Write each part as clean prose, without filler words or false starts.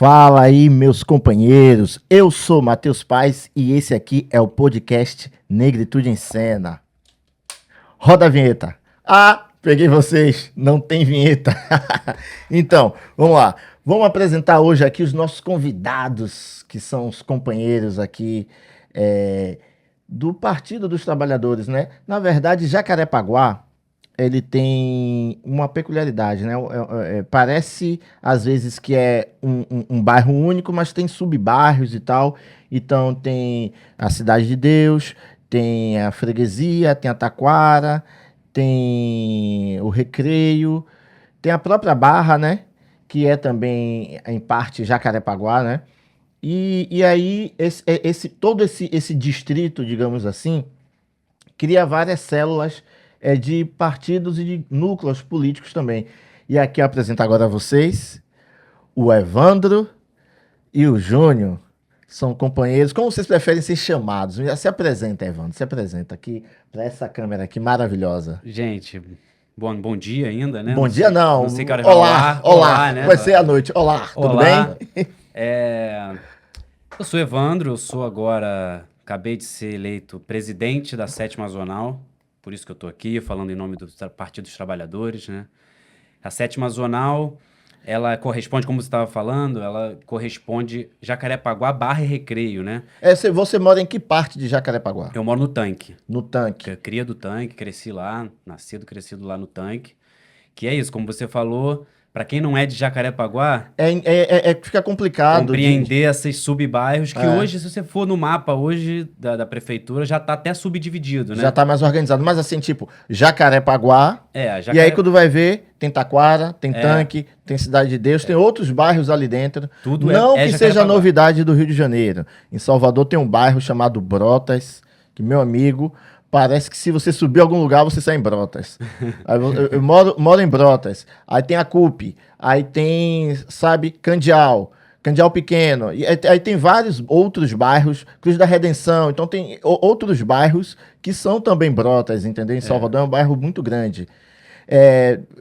Fala aí, meus companheiros. Eu sou Matheus Paes e esse aqui é o podcast Negritude em Cena. Roda a vinheta. Ah, peguei vocês. Não tem vinheta. Então, vamos lá. Vamos apresentar hoje aqui os nossos convidados, que são os companheiros aqui do Partido dos Trabalhadores, né? Na verdade, Jacarepaguá, ele tem uma peculiaridade, né? Parece, às vezes, que é um bairro único, mas tem sub-bairros e tal. Então, tem a Cidade de Deus, tem a Freguesia, tem a Taquara, tem o Recreio, tem a própria Barra, né? Que é também, em parte, Jacarepaguá, né? E aí, todo esse distrito, digamos assim, cria várias células de partidos e de núcleos políticos também. E aqui eu apresento agora a vocês o Evandro e o Júnior. São companheiros. Como vocês preferem ser chamados? Se apresenta, Evandro. Se apresenta aqui para essa câmera aqui maravilhosa. Gente, bom dia ainda, né? Bom dia, não. Não sei que hora Olá, vai olá, né? Vai ser à noite. Olá, tudo Olá. bem? Eu sou Evandro, acabei de ser eleito presidente da 7ª Zonal, por isso que eu tô aqui, falando em nome do Partido dos Trabalhadores, né? A 7ª Zonal, ela corresponde, como você estava falando, ela corresponde Jacarepaguá barra Recreio, né? Você mora em que parte de Jacarepaguá? Eu moro no Tanque. No Tanque. Cria do Tanque, cresci lá, crescido lá no Tanque. Que é isso, como você falou, para quem não é de Jacarepaguá, Fica complicado compreender esses sub-bairros que hoje, se você for no mapa hoje da prefeitura, já tá até subdividido, né? Já tá mais organizado. Mas assim, tipo, Jacarepaguá. E aí, quando vai ver, tem Taquara, tem Tanque, tem Cidade de Deus, tem outros bairros ali dentro. Tudo não que seja Jacarepaguá. novidade do Rio de Janeiro. Em Salvador tem um bairro chamado Brotas, que, meu amigo, parece que se você subir a algum lugar, você sai em Brotas. Aí eu moro em Brotas. Aí tem a CUP. Aí tem, sabe, Candial Pequeno. E aí tem vários outros bairros, Cruz da Redenção. Então tem outros bairros que são também Brotas, entendeu? Em Salvador é um bairro muito grande.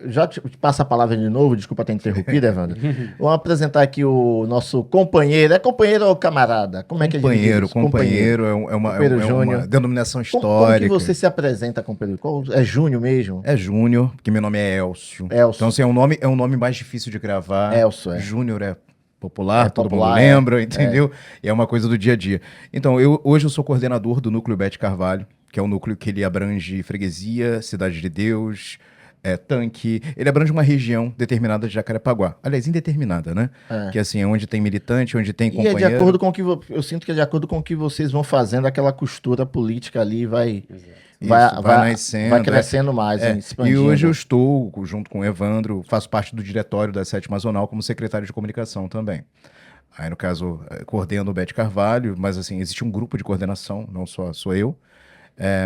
Já te passo a palavra de novo, desculpa ter interrompido, Evandro. Vamos apresentar aqui o nosso companheiro. É companheiro ou camarada? Como é que a gente diz? Companheiro é uma denominação histórica. Como que você se apresenta, companheiro? É Júnior mesmo? É Júnior, porque meu nome é Elcio. Então, assim, é um nome mais difícil de gravar. Elcio, Júnior é popular, todo mundo lembra, entendeu? E é uma coisa do dia a dia. Então, hoje eu sou coordenador do Núcleo Bete Carvalho, que é um núcleo que ele abrange Freguesia, Cidade de Deus, Tanque. Ele abrange uma região determinada de Jacarepaguá. Aliás, indeterminada, né? Que assim, é onde tem militante, onde tem companheiro. E é de acordo com o que eu sinto que é de acordo com o que vocês vão fazendo, aquela costura política ali vai nascendo, vai crescendo mais, expandindo. E hoje eu estou, junto com o Evandro, faço parte do diretório da 7ª Zonal como secretário de comunicação também. Aí, no caso, coordeno o Bete Carvalho, mas assim, existe um grupo de coordenação, não só sou eu,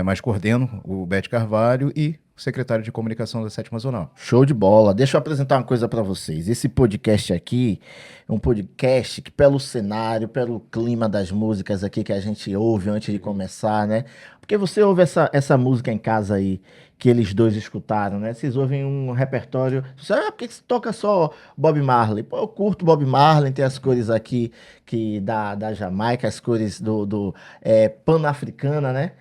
mas coordeno o Bete Carvalho e secretário de comunicação da 7ª Zonal. Show de bola. Deixa eu apresentar uma coisa para vocês. Esse podcast aqui é um podcast que, pelo cenário, pelo clima das músicas aqui que a gente ouve antes de começar, né? Porque você ouve essa música em casa aí, que eles dois escutaram, né? Vocês ouvem um repertório. Você sabe, por que você toca só Bob Marley? Pô, eu curto Bob Marley, tem as cores aqui da Jamaica, as cores do pan-africana, né?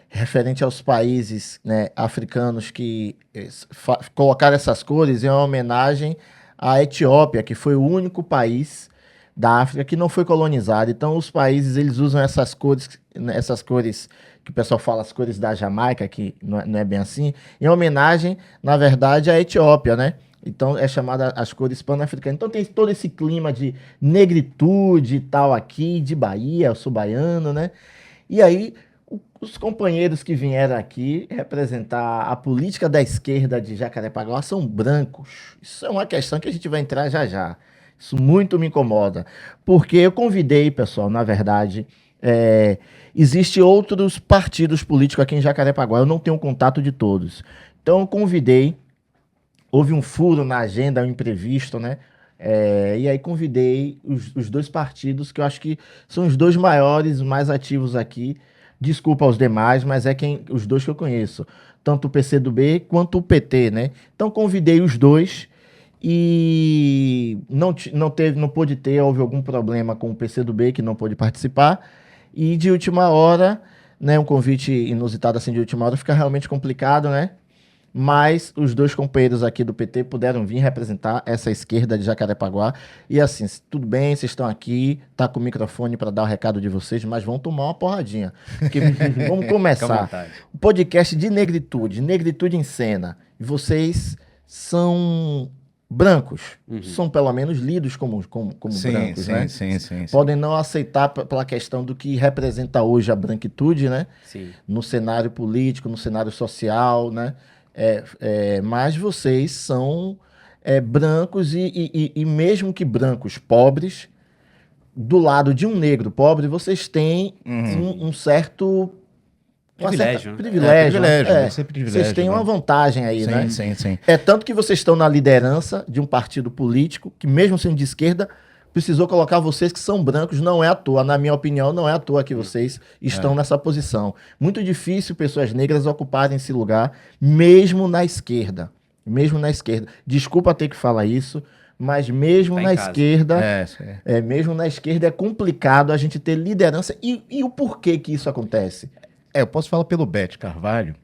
Referente aos países, né, africanos que colocaram essas cores em homenagem à Etiópia, que foi o único país da África que não foi colonizado. Então, os países, eles usam essas cores que o pessoal fala, as cores da Jamaica, que não é bem assim, em homenagem, na verdade, à Etiópia, né? Então, é chamada as cores pan-africanas. Então, tem todo esse clima de negritude e tal aqui, de Bahia, eu sou baiano, né? E aí, os companheiros que vieram aqui representar a política da esquerda de Jacarepaguá são brancos. Isso é uma questão que a gente vai entrar já já. Isso muito me incomoda. Porque eu convidei, pessoal, na verdade, existem outros partidos políticos aqui em Jacarepaguá. Eu não tenho contato de todos. Então eu convidei, houve um furo na agenda, um imprevisto, né? E aí convidei os dois partidos que eu acho que são os dois maiores, mais ativos aqui. Desculpa aos demais, mas os dois que eu conheço. Tanto o PCdoB quanto o PT, né? Então convidei os dois e não pôde ter, houve algum problema com o PCdoB que não pôde participar, e de última hora, né, um convite inusitado assim de última hora fica realmente complicado, né? Mas os dois companheiros aqui do PT puderam vir representar essa esquerda de Jacarepaguá. E assim, tudo bem, vocês estão aqui, tá com o microfone para dar o recado de vocês, mas vão tomar uma porradinha. Porque, vamos Fica à começar. vontade. O podcast de Negritude em Cena. E vocês são brancos. São pelo menos lidos como brancos, né? Sim. Podem não aceitar pela questão do que representa hoje a branquitude, né? Sim. No cenário político, no cenário social, né? Mas vocês são brancos e mesmo que brancos pobres, do lado de um negro pobre, vocês têm um certo Privilégio, né? privilégio. Vai ser privilégio, Vocês têm né? uma vantagem aí, né? Sim. É tanto que vocês estão na liderança de um partido político que, mesmo sendo de esquerda, precisou colocar vocês que são brancos, não é à toa. Na minha opinião, não é à toa que vocês estão nessa posição. Muito difícil pessoas negras ocuparem esse lugar, mesmo na esquerda. Mesmo na esquerda. Desculpa ter que falar isso, mas mesmo Tá em na casa. esquerda, mesmo na esquerda é complicado a gente ter liderança. E o porquê que isso acontece? Eu posso falar pelo Bete Carvalho.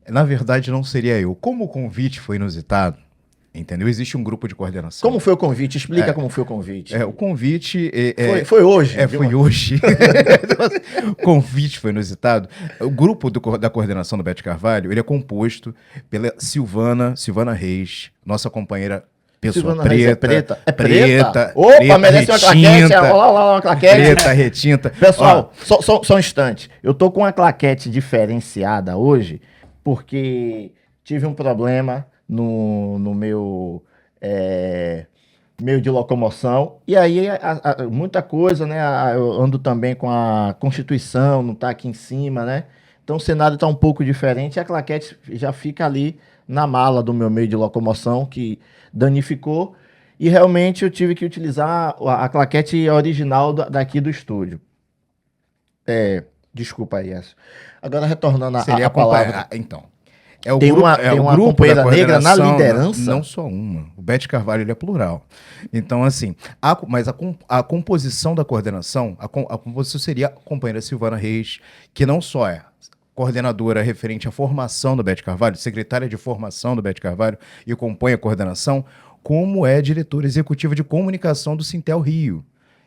Na verdade, não seria eu. Como o convite foi inusitado, entendeu? Existe um grupo de coordenação. Como foi o convite? Explica como foi o convite. O convite... Foi hoje? Foi hoje. O convite foi inusitado. O grupo da coordenação do Bete Carvalho, ele é composto pela Silvana Reis, nossa companheira pessoa Silvana Reis preta. É preta? Opa, preta, merece uma claquete. retinta. Olha lá, uma claquete. Preta, retinta. Pessoal, só um instante. Eu tô com uma claquete diferenciada hoje, porque tive um problema no meu meio de locomoção. E aí, muita coisa, né? Eu ando também com a Constituição, não tá aqui em cima, né? Então o cenário tá um pouco diferente e a claquete já fica ali na mala do meu meio de locomoção, que danificou. E realmente eu tive que utilizar a claquete original daqui do estúdio. Desculpa aí, Écio. Agora retornando a palavra. Então. Tem uma grupo companheira da negra na coordenação, liderança? Não só uma. O Bete Carvalho ele é plural. Então, assim, a composição da coordenação, a composição seria a companheira Silvana Reis, que não só é coordenadora referente à formação do Bete Carvalho, secretária de formação do Bete Carvalho e compõe a coordenação, como é diretora executiva de comunicação do Sintel Rio,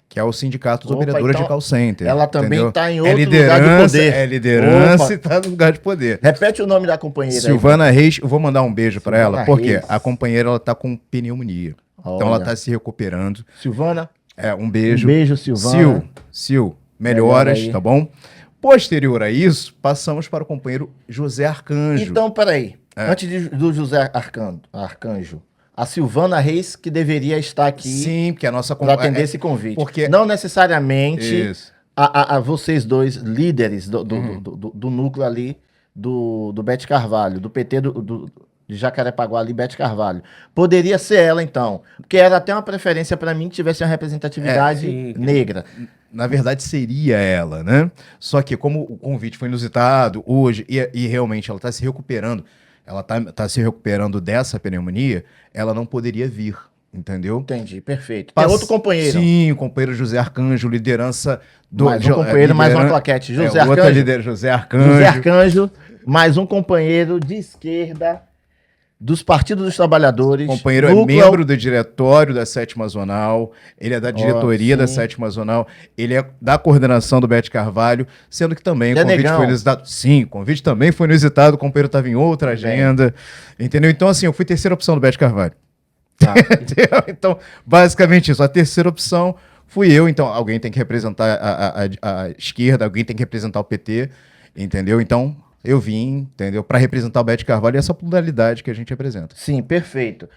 que é o Sindicato dos Operadores de Call Center. Ela também está em outro liderança, lugar de poder. É liderança e está no lugar de poder. Repete o nome da companheira. Silvana Reis, eu vou mandar um beijo para ela, porque Reis. a companheira ela tá com pneumonia. Então ela tá se recuperando. Silvana? Um beijo. Um beijo, Silvana. Sil, melhoras, Melhora aí. tá bom? Posterior a isso, passamos para o companheiro José Arcanjo. Então, peraí. Antes do José Arcanjo, a Silvana Reis que deveria estar aqui Sim, porque a nossa para atender esse convite. Porque não necessariamente isso. a vocês dois líderes do núcleo ali do Bete Carvalho, do PT de Jacarepaguá ali, Bete Carvalho. Poderia ser ela, então. Porque era até uma preferência para mim que tivesse uma representatividade sim. negra. Na verdade, seria ela, né? Só que como o convite foi inusitado hoje e realmente ela está se recuperando, ela tá se recuperando dessa pneumonia, ela não poderia vir, entendeu? Entendi, perfeito. Tem outro companheiro. Sim, o companheiro José Arcanjo, liderança do... Mais um companheiro, mais uma claquete. José outra Arcanjo. líder, José Arcanjo. José Arcanjo, mais um companheiro de esquerda dos Partidos dos Trabalhadores. O companheiro é membro do diretório da 7ª Zonal, ele é da diretoria da 7ª Zonal, ele é da coordenação do Bete Carvalho, sendo que também o convite foi inusitado. Sim, o convite também foi inusitado, o companheiro estava em outra agenda, entendeu? Então, assim, eu fui terceira opção do Bete Carvalho. Tá. Então, basicamente isso, a terceira opção fui eu, então alguém tem que representar a esquerda, alguém tem que representar o PT, entendeu? Então... eu vim, entendeu? Para representar o Bete Carvalho e essa pluralidade que a gente apresenta. Sim, perfeito.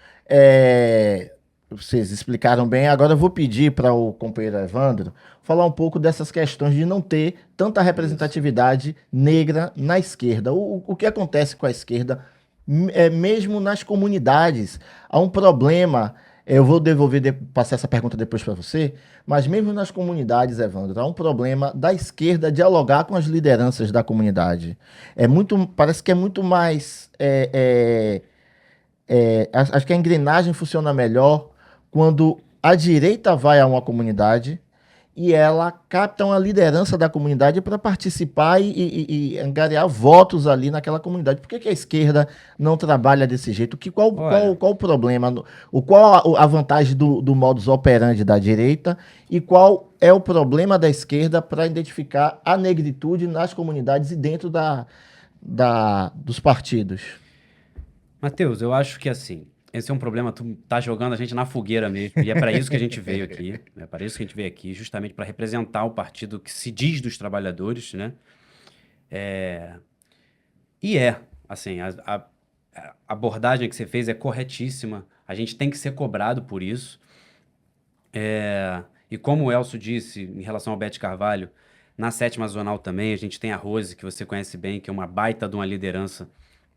Vocês explicaram bem. Agora eu vou pedir para o companheiro Evandro falar um pouco dessas questões de não ter tanta representatividade negra na esquerda. O que acontece com a esquerda, mesmo nas comunidades? Há um problema. Eu vou passar essa pergunta depois para você, mas mesmo nas comunidades, Evandro, há um problema da esquerda dialogar com as lideranças da comunidade. Parece que é muito mais Acho que a engrenagem funciona melhor quando a direita vai a uma comunidade e ela capta uma liderança da comunidade para participar e angariar votos ali naquela comunidade. Por que a esquerda não trabalha desse jeito? Olha, Qual o problema? Qual a vantagem do modus operandi da direita e qual é o problema da esquerda para identificar a negritude nas comunidades e dentro dos partidos? Matheus, eu acho que assim, esse é um problema, tu tá jogando a gente na fogueira mesmo, e é para isso que a gente veio aqui, é para isso que a gente veio aqui, justamente para representar o partido que se diz dos trabalhadores, né? E assim, a abordagem que você fez é corretíssima, a gente tem que ser cobrado por isso. E como o Elcio disse em relação ao Bete Carvalho, na sétima zonal também, a gente tem a Rose, que você conhece bem, que é uma baita de uma liderança,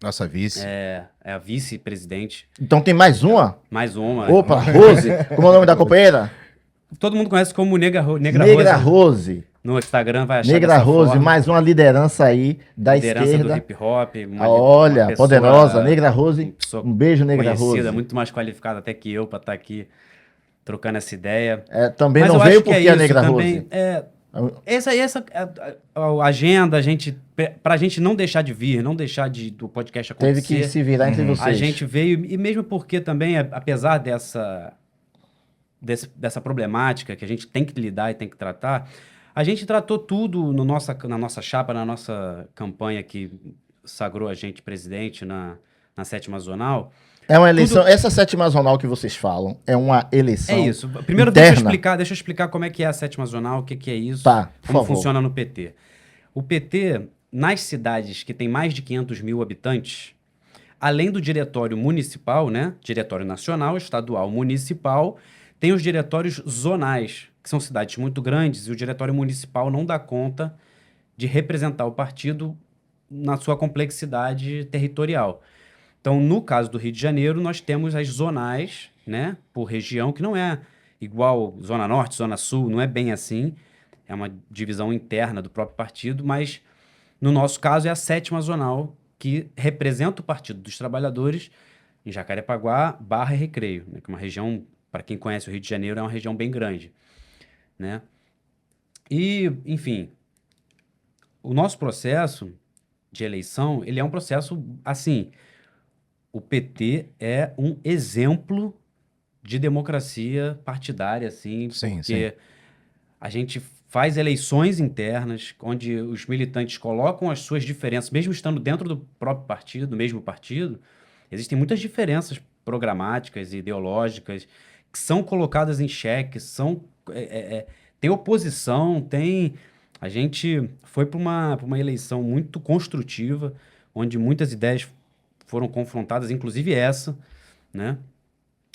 Nossa vice. é a vice-presidente, Então tem mais uma? mais uma. Opa, Rose, como é o nome da companheira? Todo mundo conhece como Negra Rose. Negra Rose. No Instagram vai achar Negra dessa Rose, forma. mais uma liderança aí da Liderança do esquerda. hip hop. Olha, pessoa- poderosa. Negra Rose, uma pessoa um beijo, Negra conhecida, Rose. muito mais qualificada até que eu para estar aqui trocando essa ideia. Também Mas não eu veio acho que porque é a isso Negra também. Rose. Essa a agenda, pra gente não deixar de vir, não deixar do podcast Teve acontecer, que se virar entre a vocês. gente veio, e mesmo porque também, apesar dessa problemática que a gente tem que lidar e tem que tratar, a gente tratou tudo na nossa chapa, na nossa campanha que sagrou a gente presidente na sétima zonal. É uma eleição. Essa sétima zonal que vocês falam é uma eleição. É isso. Primeiro interna. deixa eu explicar como é que é a sétima zonal, o que é isso, Tá, por como favor. funciona no PT. O PT, nas cidades que tem mais de 500 mil habitantes, além do diretório municipal, né? Diretório nacional, estadual, municipal, tem os diretórios zonais, que são cidades muito grandes, e o diretório municipal não dá conta de representar o partido na sua complexidade territorial. Então, no caso do Rio de Janeiro, nós temos as zonais, né, por região, que não é igual Zona Norte, Zona Sul, não é bem assim. É uma divisão interna do próprio partido, mas no nosso caso é a sétima zonal, que representa o Partido dos Trabalhadores em Jacarepaguá, Barra e Recreio, né, que é uma região, para quem conhece o Rio de Janeiro, é uma região bem grande, né? E, enfim, o nosso processo de eleição, ele é um processo, assim, o PT é um exemplo de democracia partidária, assim, Sim, porque a gente faz eleições internas, onde os militantes colocam as suas diferenças, mesmo estando dentro do próprio partido, do mesmo partido, existem muitas diferenças programáticas e ideológicas que são colocadas em xeque, tem oposição, A gente foi para uma eleição muito construtiva, onde muitas ideias foram confrontadas, inclusive essa, né?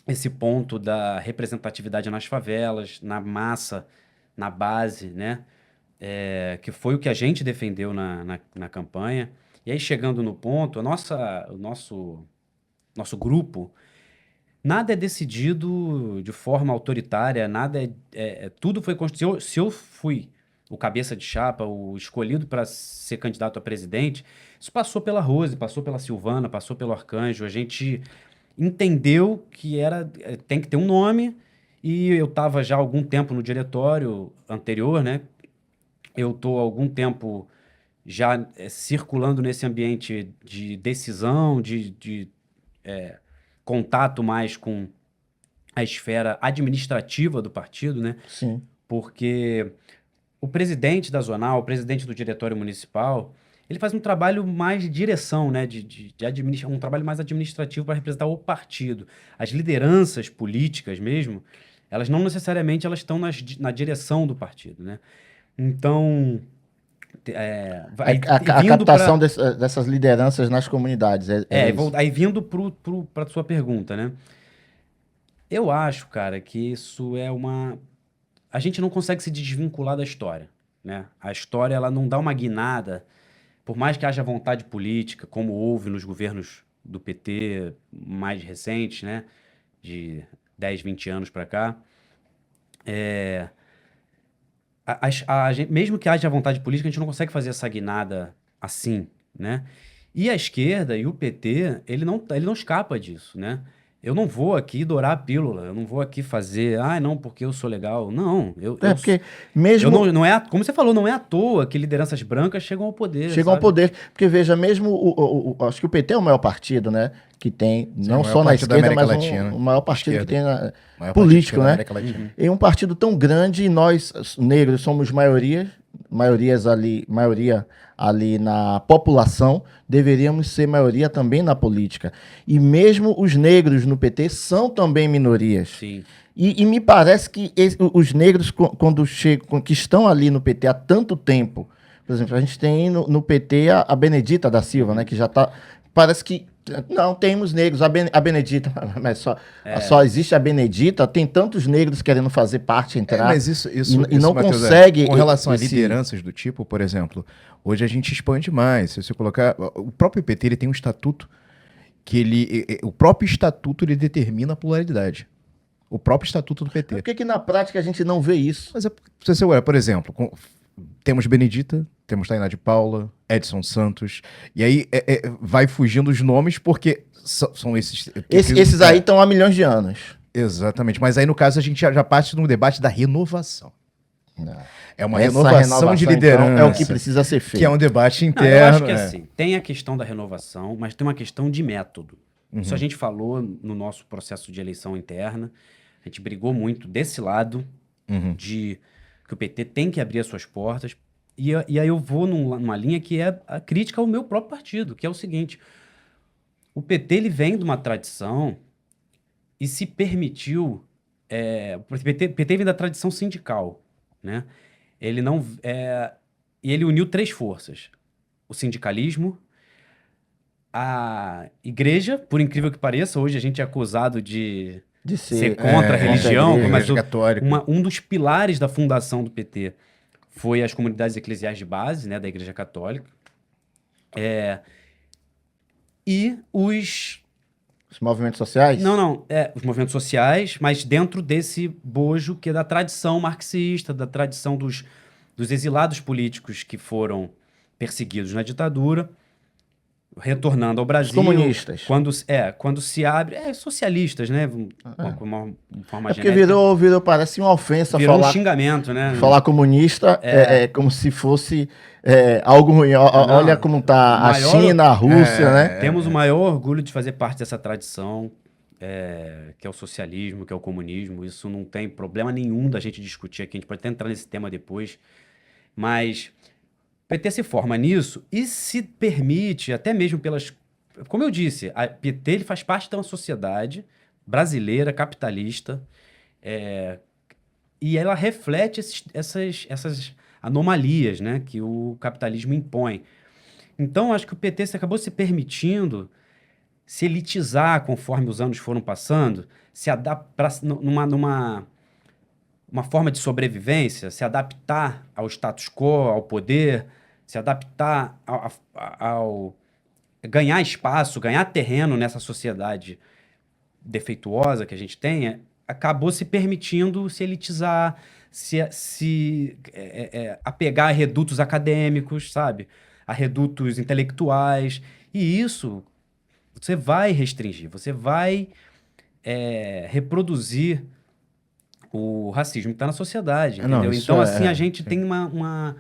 Esse ponto da representatividade nas favelas, na massa, na base, né? Que foi o que a gente defendeu na campanha. E aí, chegando no ponto, o nosso grupo, nada é decidido de forma autoritária, tudo foi construído. Se eu fui o cabeça de chapa, o escolhido para ser candidato a presidente, isso passou pela Rose, passou pela Silvana, passou pelo Arcanjo. A gente entendeu que tem que ter um nome, e eu estava já há algum tempo no diretório anterior, né? Eu estou há algum tempo já circulando nesse ambiente de decisão, de contato mais com a esfera administrativa do partido, né? Sim. Porque o presidente da zonal, o presidente do diretório municipal, ele faz um trabalho mais de direção, né? Um trabalho mais administrativo para representar o partido. As lideranças políticas mesmo, elas não necessariamente elas estão na direção do partido, né? Então, A captação dessas lideranças nas comunidades. Isso. aí vindo para a sua pergunta, né? Eu acho, cara, que isso é a gente não consegue se desvincular da história, né? A história, ela não dá uma guinada, por mais que haja vontade política, como houve nos governos do PT mais recentes, né? De 10, 20 anos para cá. Mesmo que haja vontade política, a gente não consegue fazer essa guinada assim, né? E a esquerda e o PT, ele não escapa disso, né? Eu não vou aqui dourar a pílula, eu não vou aqui fazer, não, porque eu sou legal. Não, Porque mesmo... não é, como você falou, não é à toa que lideranças brancas chegam ao poder, Chegam ao sabe? poder. Porque, veja, mesmo acho que o PT é o maior partido, né? Que tem, Sim, não o maior só na partido da esquerda, América mas Latina. o maior partido que Esquerda. tem Maior político, partido da né? América Latina. Em um partido tão grande, nós negros somos maioria ali na população, deveríamos ser maioria também na política. E mesmo os negros no PT são também minorias. Sim. E me parece que os negros, quando chegam, que estão ali no PT há tanto tempo, por exemplo, a gente tem no PT a Benedita da Silva, né? Que já está. Parece que. Não, temos negros, a Benedita, mas só existe a Benedita, tem tantos negros querendo fazer parte, entrar. Mas isso, e não Matheus, consegue. com relação a esse- lideranças do tipo, por exemplo, hoje a gente expande mais. Se você colocar. O próprio PT ele tem um estatuto que o próprio estatuto ele determina a pluralidade. O próprio estatuto do PT. Por que na prática a gente não vê isso? Mas se você olhar, por exemplo, temos Benedita, temos Tainá de Paula, Edson Santos, e aí vai fugindo os nomes porque são esses... Esses aí estão há milhões de anos. Exatamente, mas aí no caso a gente já parte no debate da renovação. É uma Essa renovação de liderança. então, é o que precisa ser feito. Que é um debate Não, interno. eu acho que assim, tem a questão da renovação, mas tem uma questão de método. Isso a gente falou no nosso processo de eleição interna. A gente brigou muito desse lado de que o PT tem que abrir as suas portas. E aí eu vou numa linha que é a crítica ao meu próprio partido, que é o seguinte: o PT ele vem de uma tradição e se permitiu. O PT vem da tradição sindical, né? Ele não. E ele uniu três forças: o sindicalismo, a igreja, por incrível que pareça, hoje a gente é acusado de ser contra a religião, contra a mas igreja católica. um dos pilares da fundação do PT foi as comunidades eclesiais de base, né, da Igreja Católica. E os movimentos sociais? Não, os movimentos sociais, mas dentro desse bojo que é da tradição marxista, da tradição dos exilados políticos que foram perseguidos na ditadura, retornando ao Brasil. Os comunistas. Quando se abre... socialistas, né? Uma forma É porque genérica. virou, parece uma ofensa Virou falar, um xingamento, né? falar comunista, é como se fosse algo ruim. Olha como tá a maior- China, a Rússia, né? Temos o maior orgulho de fazer parte dessa tradição, que é o socialismo, que é o comunismo. Isso não tem problema nenhum da gente discutir aqui. A gente pode até entrar nesse tema depois. Mas o PT se forma nisso e se permite, até mesmo pelas... Como eu disse, a PT ele faz parte de uma sociedade brasileira, capitalista, e ela reflete essas anomalias, né, que o capitalismo impõe. Então, acho que o PT acabou se permitindo se elitizar conforme os anos foram passando, se adaptar numa forma de sobrevivência, se adaptar ao status quo, ao poder, se adaptar ao ganhar espaço, ganhar terreno nessa sociedade defeituosa que a gente tem, acabou se permitindo se elitizar, se apegar a redutos acadêmicos, sabe? A redutos intelectuais. E isso você vai restringir, você vai reproduzir o racismo que está na sociedade, entendeu? Isso Então, assim, a sim. gente tem uma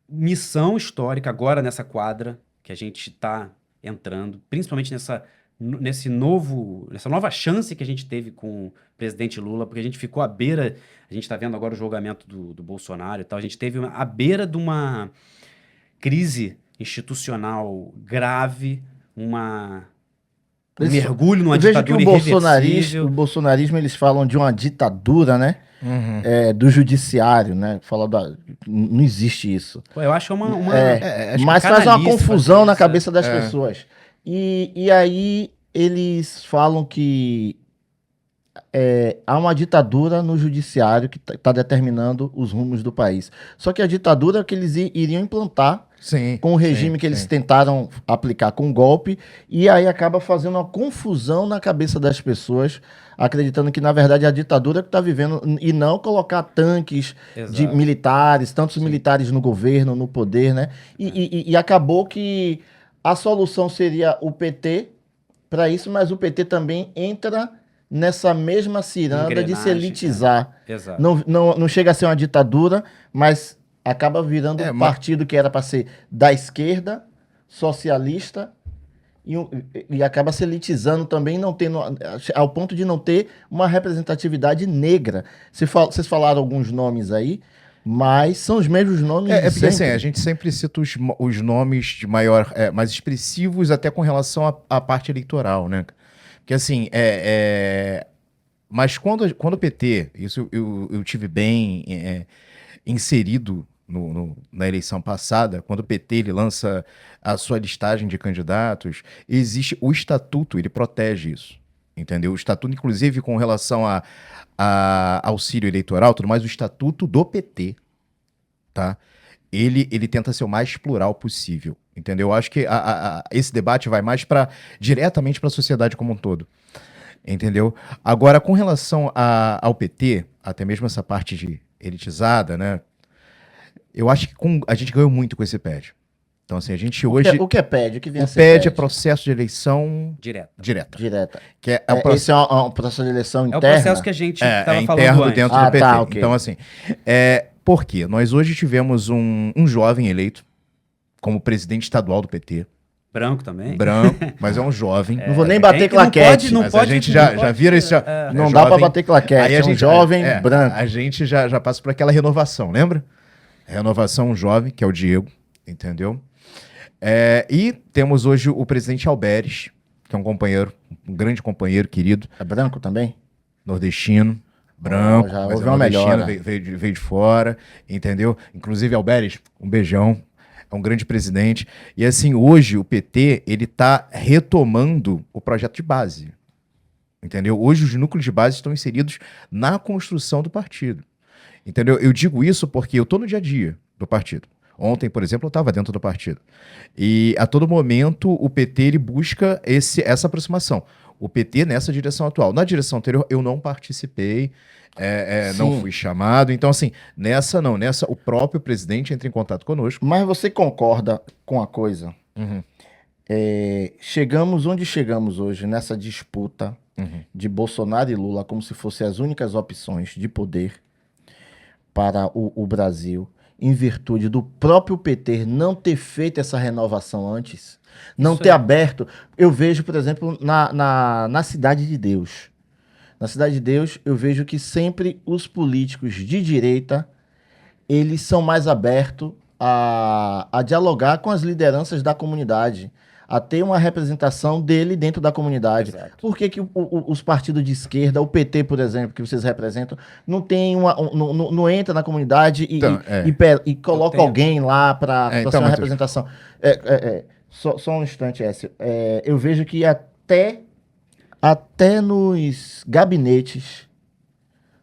missão histórica agora nessa quadra que a gente está entrando, principalmente nessa nova chance que a gente teve com o presidente Lula, porque a gente ficou à beira, a gente está vendo agora o julgamento do Bolsonaro e tal, a gente teve à beira de uma crise institucional grave, um mergulho numa Eu vejo que ditadura irreversível. o bolsonarismo, eles falam de uma ditadura, né? Do judiciário, né? Não existe isso. Pô, eu acho Mas faz uma canalice confusão fazer na isso, cabeça das pessoas. E aí eles falam que há uma ditadura no judiciário que está determinando os rumos do país. Só que a ditadura é que eles iriam implantar Sim, com o regime que eles tentaram aplicar com golpe, e aí acaba fazendo uma confusão na cabeça das pessoas, acreditando que, na verdade, é a ditadura que está vivendo, e não colocar tanques de Exato. militares, tantos militares no governo, no poder, né? E acabou que a solução seria o PT para isso, mas o PT também entra nessa mesma ciranda de se Engrenagem, elitizar. Exato. Não chega a ser uma ditadura, mas acaba virando um partido que era para ser da esquerda, socialista, e acaba se elitizando também, não tendo, ao ponto de não ter uma representatividade negra. Vocês falaram alguns nomes aí, mas são os mesmos nomes de porque assim, sempre. a gente sempre cita os nomes de maior, mais expressivos até com relação à parte eleitoral, né? Porque assim, mas quando o PT, isso eu tive bem inserido na eleição passada, quando o PT ele lança a sua listagem de candidatos, existe o estatuto, ele protege isso, entendeu? O estatuto, inclusive, com relação a auxílio eleitoral, tudo mais, o estatuto do PT, tá? Ele tenta ser o mais plural possível, entendeu? Eu acho que esse debate vai mais diretamente para a sociedade como um todo, entendeu? Agora, com relação ao PT, até mesmo essa parte de elitizada, né? Eu acho que a gente ganhou muito com esse PED. Então, assim, a gente hoje... O que é PED? O que vem a O ser PED é processo de eleição direta. Direta. Que Esse é um processo de eleição interna? É o processo que a gente estava falando interno antes. dentro do PT. Tá, ok. Então, assim, por quê? Nós hoje tivemos um jovem eleito como presidente estadual do PT. Branco também. Branco, mas é um jovem. Não vou nem bater claquete. Mas a gente já vira isso. Não dá pra bater claquete, Aí é um jovem branco. A gente já passa por aquela renovação, lembra? Renovação jovem, que é o Diego, entendeu? E temos hoje o presidente Alberes, que é um grande companheiro, querido. É branco também? Nordestino, branco, já mas houve uma melhora. veio de fora, entendeu? Inclusive, Alberes, um beijão. É um grande presidente. E assim, hoje o PT, ele tá retomando o projeto de base. Entendeu? Hoje os núcleos de base estão inseridos na construção do partido. Entendeu? Eu digo isso porque eu tô no dia a dia do partido. Ontem, por exemplo, eu estava dentro do partido. E a todo momento o PT ele busca essa aproximação. O PT nessa direção atual. Na direção anterior eu não participei, não fui chamado. Então, assim, nessa o próprio presidente entra em contato conosco. Mas você concorda com a coisa? Uhum. Chegamos onde chegamos hoje, nessa disputa de Bolsonaro e Lula, como se fossem as únicas opções de poder para o Brasil, em virtude do próprio PT não ter feito essa renovação antes, não ter aberto. Eu vejo, por exemplo, na Cidade de Deus. Na Cidade de Deus, eu vejo que sempre os políticos de direita, eles são mais abertos a dialogar com as lideranças da comunidade, a ter uma representação dele dentro da comunidade. Exato. Por que os partidos de esquerda, o PT, por exemplo, que vocês representam, não tem não entra na comunidade e coloca alguém lá para ser uma representação? Só um instante, Écio. Eu vejo que até nos gabinetes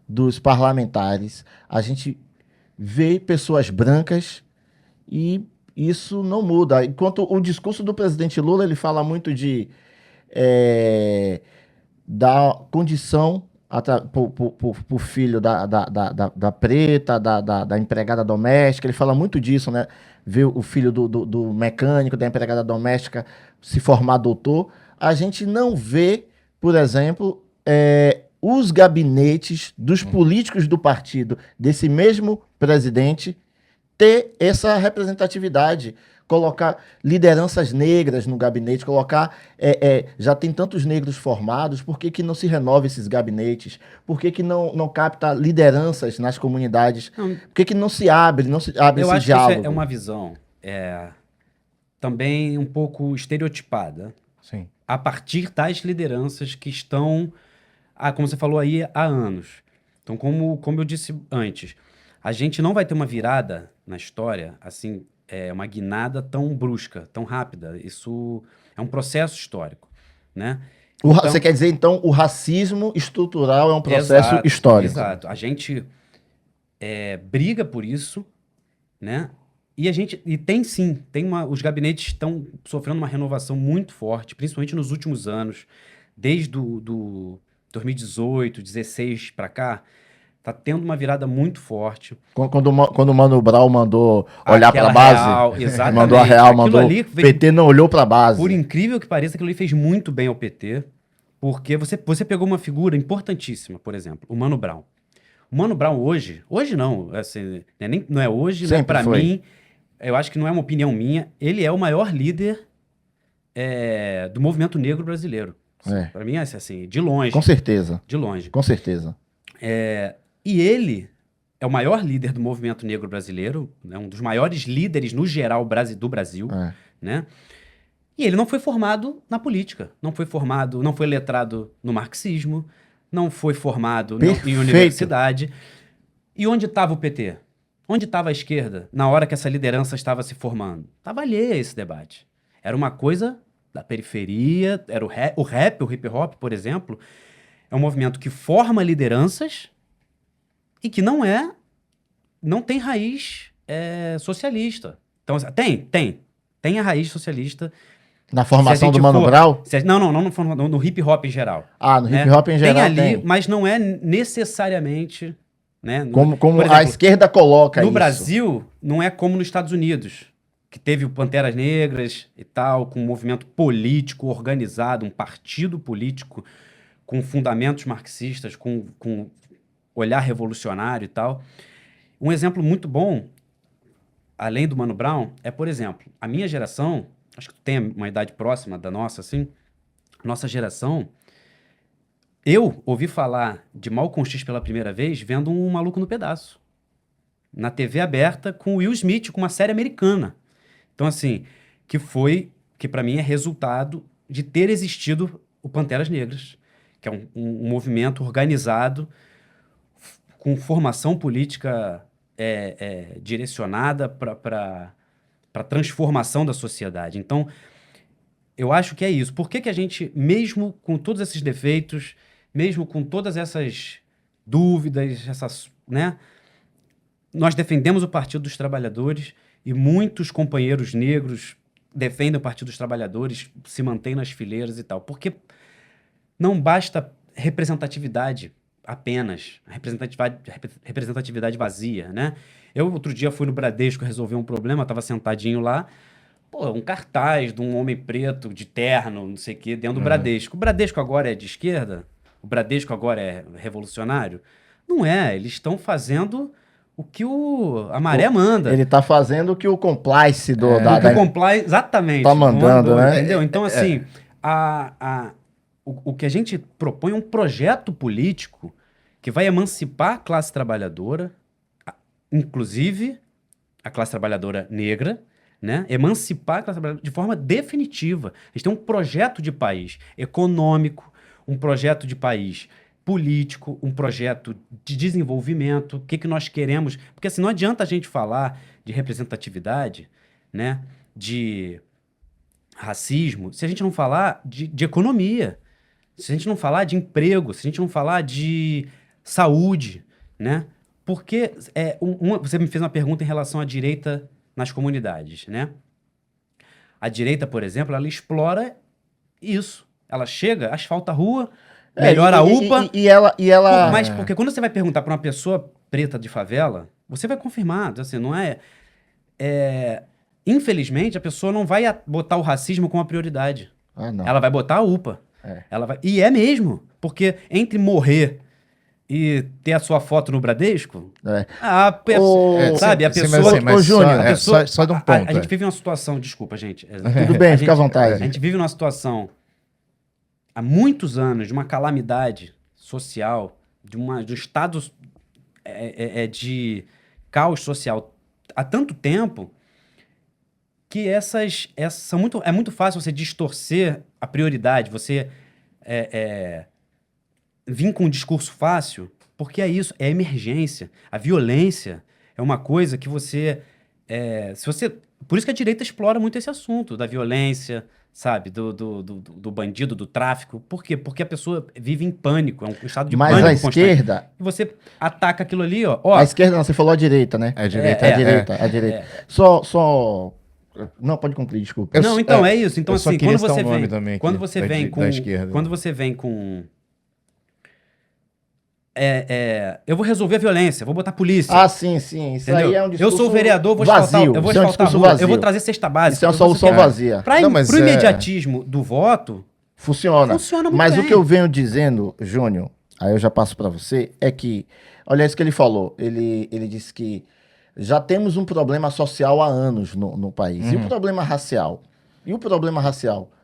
dos parlamentares, a gente vê pessoas brancas e isso não muda. Enquanto o discurso do presidente Lula, ele fala muito da condição para o filho da preta, da empregada doméstica, ele fala muito disso, né? Ver o filho do mecânico, da empregada doméstica se formar doutor. A gente não vê, por exemplo, os gabinetes dos políticos do partido, desse mesmo presidente, ter essa representatividade, colocar lideranças negras no gabinete, já tem tantos negros formados, por que não se renova esses gabinetes? Por que não capta lideranças nas comunidades? Por que não se abre esse diálogo? Eu acho que isso é uma visão também um pouco estereotipada. Sim. A partir das lideranças que estão, como você falou aí, há anos. Então, como eu disse antes, a gente não vai ter uma virada na história, assim, uma guinada tão brusca, tão rápida. Isso é um processo histórico, né? Você quer dizer, então, o racismo estrutural é um processo histórico. Exato. A gente briga por isso, né? E tem sim, os gabinetes estão sofrendo uma renovação muito forte, principalmente nos últimos anos, desde do 2018, 2016 para cá. Tá tendo uma virada muito forte. Quando o Mano Brown mandou olhar para a Aquela base, real, exatamente. mandou a real, Aquilo mandou. ali O PT não olhou para a base. Por incrível que pareça, aquilo ali fez muito bem ao PT, porque você pegou uma figura importantíssima, por exemplo, o Mano Brown. O Mano Brown hoje não, assim, não é hoje, não é Sempre para foi. mim, eu acho que não é uma opinião minha, ele é o maior líder do movimento negro brasileiro. É. Para mim, assim, de longe. Com certeza. De longe. Com certeza. E ele é o maior líder do movimento negro brasileiro, né, um dos maiores líderes no geral do Brasil, É. né? E ele não foi formado na política, não foi letrado no marxismo, não foi formado em universidade. E onde estava o PT? Onde estava a esquerda na hora que essa liderança estava se formando? Estava alheia a esse debate. Era uma coisa da periferia, era o hip hop, por exemplo, é um movimento que forma lideranças e que não tem raiz socialista. Então, tem a raiz socialista. Na formação do Mano Brown? No hip hop em geral. No hip hop em geral tem ali, mas não é necessariamente, né? Como por exemplo, a esquerda coloca no isso. Brasil, não é como nos Estados Unidos, que teve o Panteras Negras e tal, com um movimento político organizado, um partido político com fundamentos marxistas, com olhar revolucionário e tal. Um exemplo muito bom, além do Mano Brown, é, por exemplo, a minha geração, acho que tu tem uma idade próxima da nossa, assim, nossa geração, eu ouvi falar de Malcolm X pela primeira vez vendo um Maluco no Pedaço, na TV aberta com Will Smith, com uma série americana. Então, assim, que para mim é resultado de ter existido o Panteras Negras, que é um movimento organizado com formação política direcionada para a transformação da sociedade. Então, eu acho que é isso. Por que a gente, mesmo com todos esses defeitos, mesmo com todas essas dúvidas, né, nós defendemos o Partido dos Trabalhadores e muitos companheiros negros defendem o Partido dos Trabalhadores, se mantêm nas fileiras e tal. Porque não basta representatividade apenas, representatividade vazia, né? Eu, outro dia, fui no Bradesco resolver um problema, estava sentadinho lá, um cartaz de um homem preto, de terno, não sei o quê, dentro do Bradesco. O Bradesco agora é de esquerda? O Bradesco agora é revolucionário? Não é, eles estão fazendo o que a maré manda. Ele está fazendo o que o compliance exatamente. Tá mandando, né? Entendeu? Então, assim, o que a gente propõe é um projeto político que vai emancipar a classe trabalhadora, inclusive a classe trabalhadora negra, né? Emancipar a classe trabalhadora de forma definitiva. A gente tem um projeto de país econômico, um projeto de país político, um projeto de desenvolvimento, o que nós queremos. Porque assim, não adianta a gente falar de representatividade, né? De racismo, se a gente não falar de economia, se a gente não falar de emprego, se a gente não falar de saúde, né? Porque você me fez uma pergunta em relação à direita nas comunidades, né? A direita, por exemplo, ela explora isso. Ela chega, asfalta a rua, melhora a UPA. E ela... Mas porque quando você vai perguntar para uma pessoa preta de favela, você vai confirmar. Assim, não infelizmente, a pessoa não vai botar o racismo como a prioridade. Não. Ela vai botar a UPA. E é mesmo. Porque entre morrer e ter a sua foto no Bradesco, sabe, a pessoa... Ô, Júnior, só de um ponto. A gente vive uma situação... Desculpa, gente. Tudo bem, fica à vontade. A gente vive uma situação, há muitos anos, de uma calamidade social, de um estado de caos social há tanto tempo, que é muito fácil você distorcer a prioridade, você vir com um discurso fácil, porque é isso, é emergência. A violência é uma coisa que por isso que a direita explora muito esse assunto da violência, sabe, do bandido, do tráfico. Por quê? Porque a pessoa vive em pânico, é um estado de pânico constante. Mas a esquerda... E você ataca aquilo ali, ó. A esquerda não, você falou a direita, né? A direita. A direita. Só... Não, pode concluir, desculpa. É isso. Então, assim, quando você vem com eu vou resolver a violência, vou botar polícia. Ah, sim. Isso Entendeu? aí é um discurso Eu sou o vereador, vou vazio. asfaltar, eu vou Isso é um asfaltar a discurso rua, vazio. eu vou trazer cesta básica. Isso é uma solução vazia. Não, mas Pro imediatismo do voto, Funciona. funciona muito Mas bem. o que eu venho dizendo, Júnior, aí eu já passo para você, é que, olha isso que ele falou. Ele disse que já temos um problema social há anos no país. E o problema racial?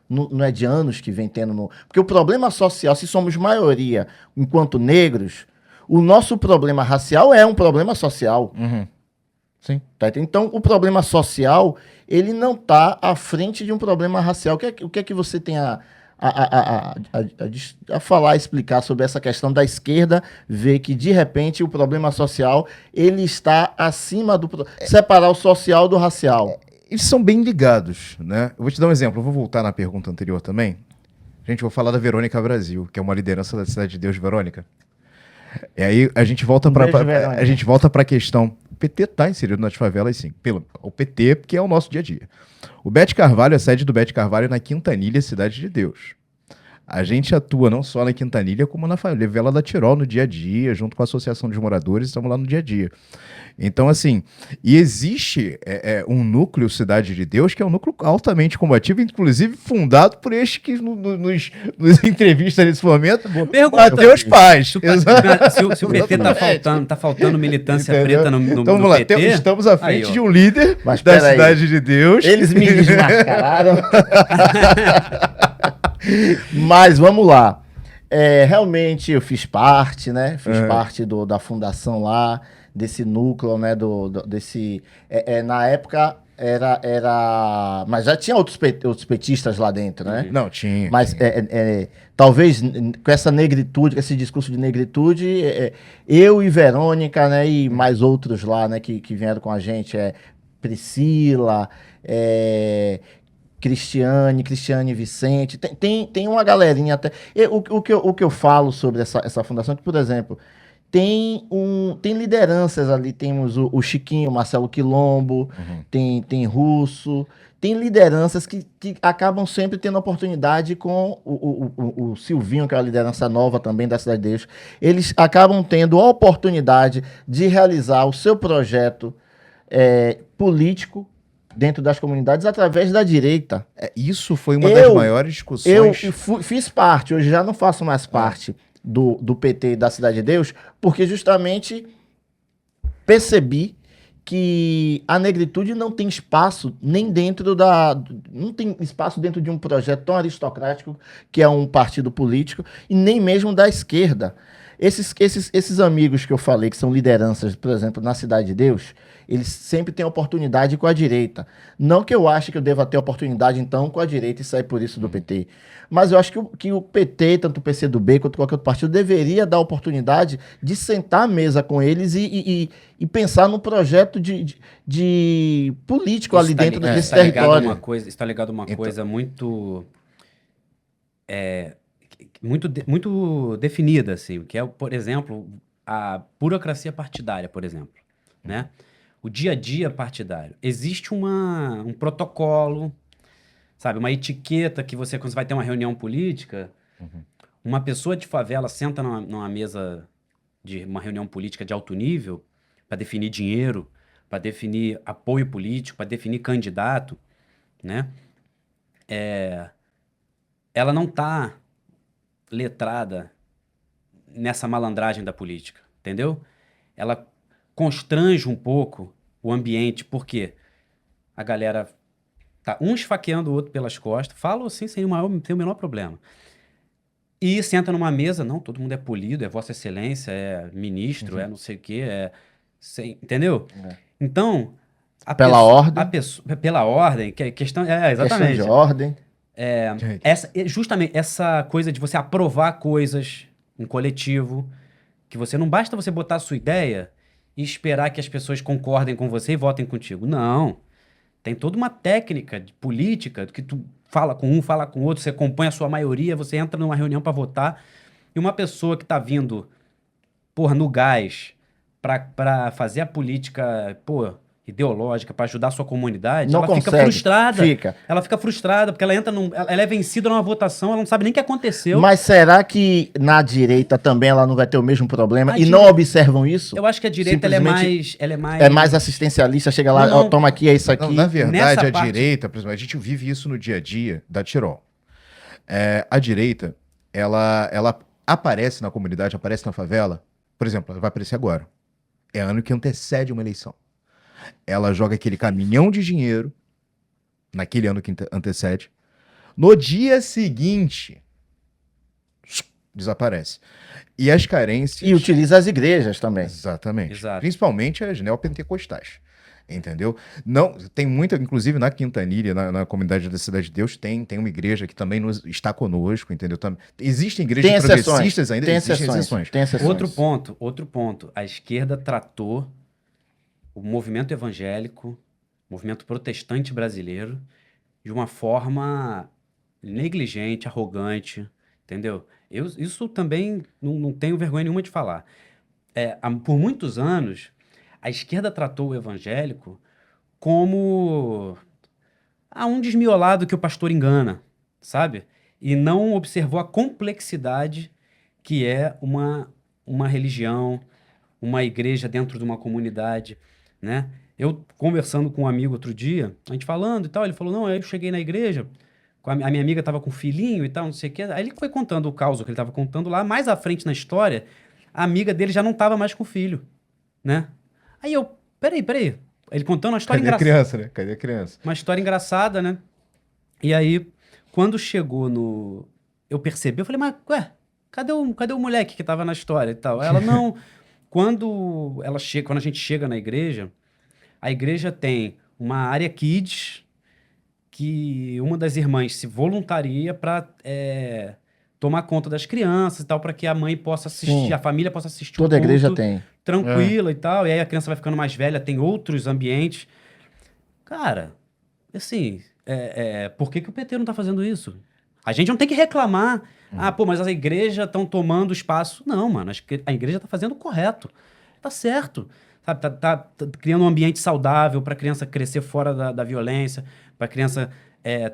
Não é de anos que vem tendo no... Porque o problema social, se somos maioria enquanto negros, o nosso problema racial é um problema social. Sim. Tá entendendo? Então, o problema social, ele não está à frente de um problema racial. O que é que você tem a falar, explicar sobre essa questão da esquerda ver que, de repente, o problema social, ele está acima do... Separar o social do racial. Eles são bem ligados, né? Eu vou te dar um exemplo, eu vou voltar na pergunta anterior também. Gente, eu vou falar da Verônica Brasil, que é uma liderança da Cidade de Deus, Verônica. E aí a gente volta para Verônica. a gente volta para a questão. O PT está inserido nas favelas, sim. O PT, porque é o nosso dia a dia. O Bete Carvalho, a sede do Bete Carvalho é na Quintanilha, Cidade de Deus. A gente atua não só na Quintanilha, como na favela da Tirol no dia a dia, junto com a Associação de Moradores, estamos lá no dia a dia. Então, assim, e existe um núcleo Cidade de Deus, que é um núcleo altamente combativo, inclusive fundado por este que nos entrevista nesse momento, Pergunta. Matheus Paz. Se o PT tá faltando militância Entendeu? preta no Então, vamos no lá, PT... estamos à frente Aí, ó. de um líder Mas da pera aí. Cidade de Deus. Eles me desmascararam. Mas vamos lá. Realmente eu fiz parte, né? Fiz parte da fundação lá, desse núcleo, né? Desse. Na época era. Mas já tinha outros petistas lá dentro, né? Não, tinha. Mas talvez com essa negritude, com esse discurso de negritude, eu e Verônica, né? E mais outros lá, né? Que vieram com a gente, Priscila, Cristiane Vicente, tem uma galerinha até. O que eu falo sobre essa fundação é que, por exemplo, tem lideranças ali, temos o Chiquinho, o Marcelo Quilombo, tem Russo, tem lideranças que acabam sempre tendo oportunidade com o Silvinho, que é uma liderança nova também da Cidade de Deus. Eles acabam tendo a oportunidade de realizar o seu projeto político dentro das comunidades através da direita. Isso foi uma das maiores discussões. Eu fiz parte, hoje já não faço mais parte do PT da Cidade de Deus, porque justamente percebi que a negritude não tem espaço nem dentro não tem espaço dentro de um projeto tão aristocrático que é um partido político e nem mesmo da esquerda. Esses amigos que eu falei, que são lideranças, por exemplo, na Cidade de Deus, eles sempre têm oportunidade com a direita. Não que eu ache que eu deva ter oportunidade, então, com a direita e sair por isso do PT. Mas eu acho que o PT, tanto o PCdoB quanto qualquer outro partido, deveria dar oportunidade de sentar à mesa com eles e pensar num projeto de político ali dentro desse território. Isso está ligado a uma coisa muito... muito definida, assim, que é, por exemplo, a burocracia partidária, por exemplo, né? O dia a dia partidário. Existe um protocolo, sabe? Uma etiqueta que quando você vai ter uma reunião política, uma pessoa de favela senta numa mesa de uma reunião política de alto nível para definir dinheiro, para definir apoio político, para definir candidato, né? Ela não está letrada nessa malandragem da política, entendeu? Ela constrange um pouco o ambiente, porque a galera tá um esfaqueando o outro pelas costas, falo assim sem o menor problema. E senta numa mesa, não, todo mundo é polido, é Vossa Excelência, é ministro, é não sei o quê, entendeu? Então, Pela ordem. pela ordem, que a questão exatamente. Questão de ordem. Justamente essa coisa de você aprovar coisas em coletivo, que não basta você botar a sua ideia e esperar que as pessoas concordem com você e votem contigo. Não. Tem toda uma técnica política que tu fala com um, fala com o outro, você compõe a sua maioria, você entra numa reunião para votar, e uma pessoa que tá vindo, no gás, para fazer a política, ideológica para ajudar a sua comunidade, Não ela fica consegue. frustrada. Fica. Ela fica frustrada porque ela é vencida numa votação, ela não sabe nem o que aconteceu. Mas será que na direita também ela não vai ter o mesmo problema? A E não observam isso? Eu acho que a direita ela é Simplesmente mais. É mais assistencialista, chega lá, Não, ó, toma aqui, é isso aqui. Não, na verdade, Nessa a parte- direita, por exemplo, a gente vive isso no dia a dia da Tirol. A direita, ela aparece na comunidade, aparece na favela. Por exemplo, ela vai aparecer agora. É ano que antecede uma eleição. Ela joga aquele caminhão de dinheiro naquele ano que antecede. No dia seguinte, desaparece. E as carências... E utiliza as igrejas também. Exatamente. Exato. Principalmente as neopentecostais. Entendeu? Não, tem muita, inclusive na Quintanilha, na comunidade da Cidade de Deus, tem uma igreja que também está conosco, entendeu? Existem igrejas Tem exceções. progressistas ainda, Tem existem exceções. Tem exceções. Outro ponto. A esquerda tratou o movimento evangélico, o movimento protestante brasileiro, de uma forma negligente, arrogante, entendeu? Isso também não tenho vergonha nenhuma de falar. Por muitos anos, a esquerda tratou o evangélico como um desmiolado que o pastor engana, sabe? E não observou a complexidade que é uma religião, uma igreja dentro de uma comunidade, né? Eu conversando com um amigo outro dia, a gente falando e tal, ele falou, não, aí eu cheguei na igreja, a minha amiga estava com um filhinho e tal, não sei o quê. Aí ele foi contando o caos que ele estava contando lá, mais à frente na história, a amiga dele já não estava mais com o filho, né? Aí eu, peraí. Ele contando uma história Cadê a engraçada. criança, né? Cadê a criança? Uma história engraçada, né? E aí, quando chegou eu percebi, eu falei, mas, ué, cadê o moleque que tava na história e tal? Ela, não. Quando a gente chega na igreja, a igreja tem uma área kids que uma das irmãs se voluntaria para tomar conta das crianças e tal, para que a mãe possa assistir, Sim. a família possa assistir Toda o culto igreja tem. tranquila e tal, e aí a criança vai ficando mais velha, tem outros ambientes. Cara, assim, por que o PT não tá fazendo isso? A gente não tem que reclamar. Pô, mas as igrejas estão tomando espaço. Não, mano, a igreja tá fazendo o correto. Tá certo. Sabe, tá criando um ambiente saudável para a criança crescer fora da violência, para a criança